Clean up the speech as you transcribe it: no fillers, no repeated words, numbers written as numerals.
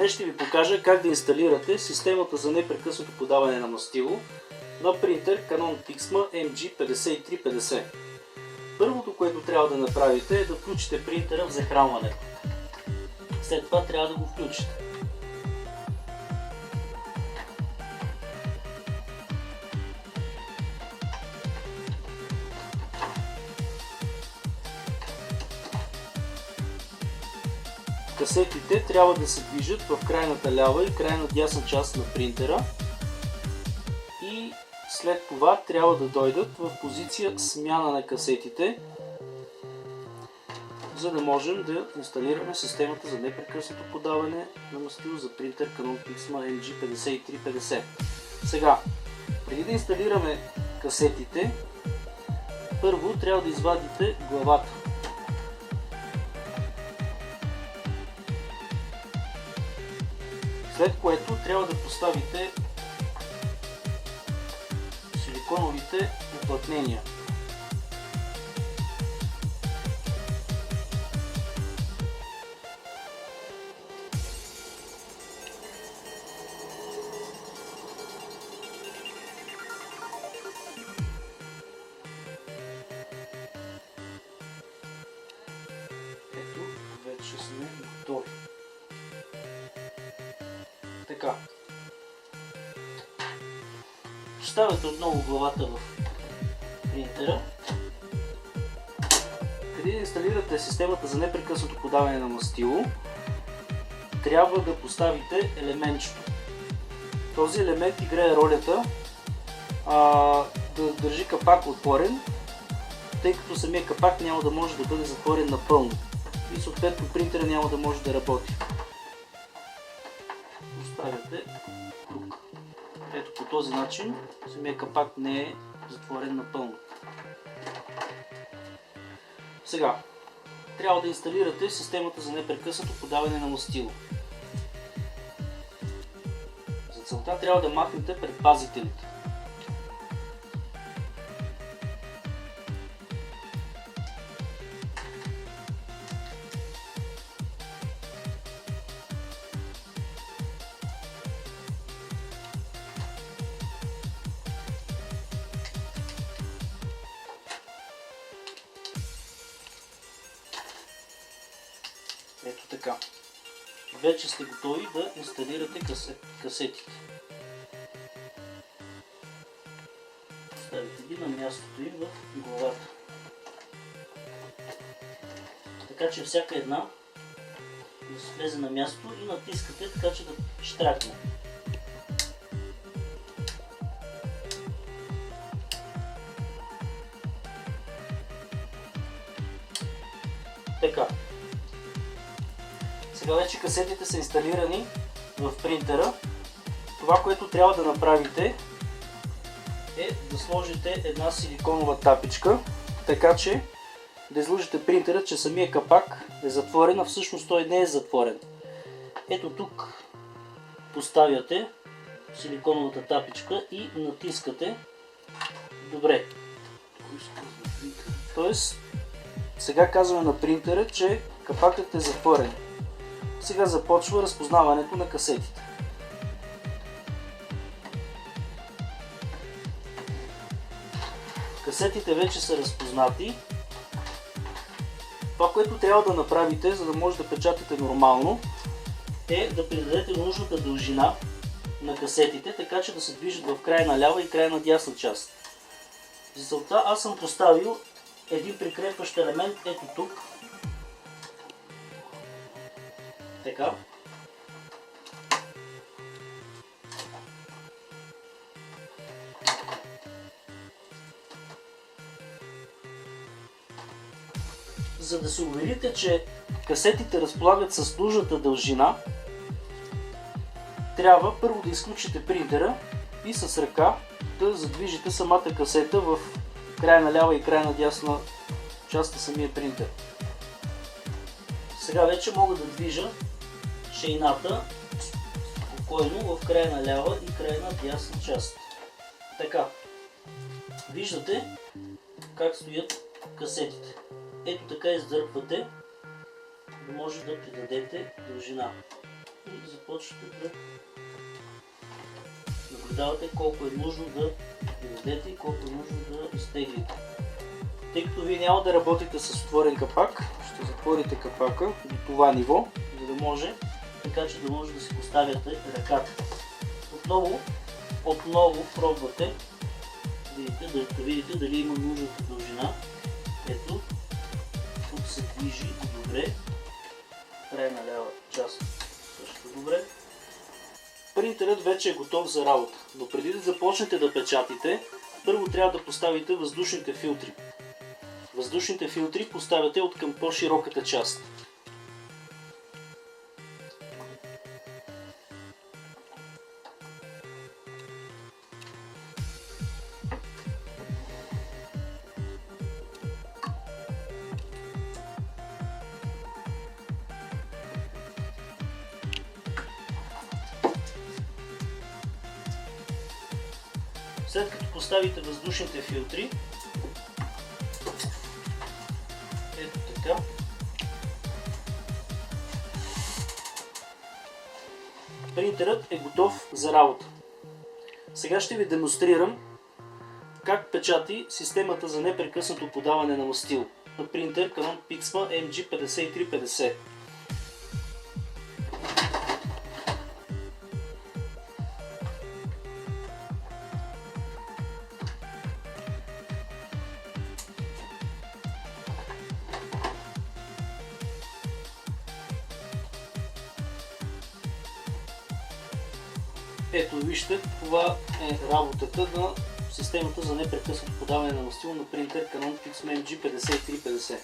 Днес ще ви покажа как да инсталирате системата за непрекъснато подаване на мастило на принтер Canon Pixma MG5350. Първото, което трябва да направите, е да включите принтера в захранването. След това трябва да го включите. Касетите трябва да се движат в крайната лява и крайна дясна част на принтера и след това трябва да дойдат в позиция смяна на касетите, за да можем да инсталираме системата за непрекъснато подаване на мастило за принтер Canon Pixma MG5350. Сега, преди да инсталираме касетите, първо трябва да извадите главата. След което трябва да поставите силиконовите уплътнения. Ето, вече сме готови. Така. Поставяте отново главата в принтера. Преди да инсталирате системата за непрекъснато подаване на мастило, трябва да поставите елементчето. Този елемент играе ролята да държи капак отворен, тъй като самия капак няма да може да бъде затворен напълно и съответно принтера няма да може да работи. Поставяте тук. Ето по този начин самия капак не е затворен напълно. Сега трябва да инсталирате системата за непрекъснато подаване на мастило. За целта трябва да махнете предпазителите. Ето така. Вече сте готови да инсталирате касетите. Ставите ги на мястото им в главата. Така че всяка една да се влезе на място и натискате така, че да щракне. Така. Сега вече касетите са инсталирани в принтера. Това, което трябва да направите, е да сложите една силиконова тапичка, така че да излъжете принтера, че самия капак е затворен, а всъщност той не е затворен. Ето тук поставяте силиконовата тапичка и натискате добре. Тоест, сега казваме на принтера, че капакът е затворен. Сега започва разпознаването на касетите. Касетите вече са разпознати. Това, което трябва да направите, за да може да печатате нормално, е да придадете нужната дължина на касетите, така че да се движат в крайна лява и крайна дясна част. За целта аз съм поставил един прикрепващ елемент ето тук. Така. За да се уверите, че касетите разполагат с нужната дължина, трябва първо да изключите принтера и с ръка да задвижите самата касета в крайна лява и крайна дясна част на самия принтер. Сега вече мога да движа шейната спокойно в крайна лява и крайна дясна част. Така. Виждате как стоят касетите. Ето така издърпвате, да може да придадете дължина. и започвате да наблюдавате колко е нужно да доведете и колко е нужно да изтеглите. Тъй като вие няма да работите с отворен капак, ще затворите капака до това ниво, за да може, така че да може да си поставяте ръката. Отново пробвате да видите дали има нужната дължина. Ето, тук се движи добре, крайна лява част също добре. Принтерът вече е готов за работа, но преди да започнете да печатите, първо трябва да поставите въздушните филтри. Въздушните филтри поставяте от към по-широката част. След като поставите въздушните филтри, ето така, принтерът е готов за работа. Сега ще ви демонстрирам как печати системата за непрекъснато подаване на мастил на принтер Canon Pixma MG5350. Ето вижте, това е работата на системата за непрекъснато подаване на мастил на принтер Canon Pixma MG5350.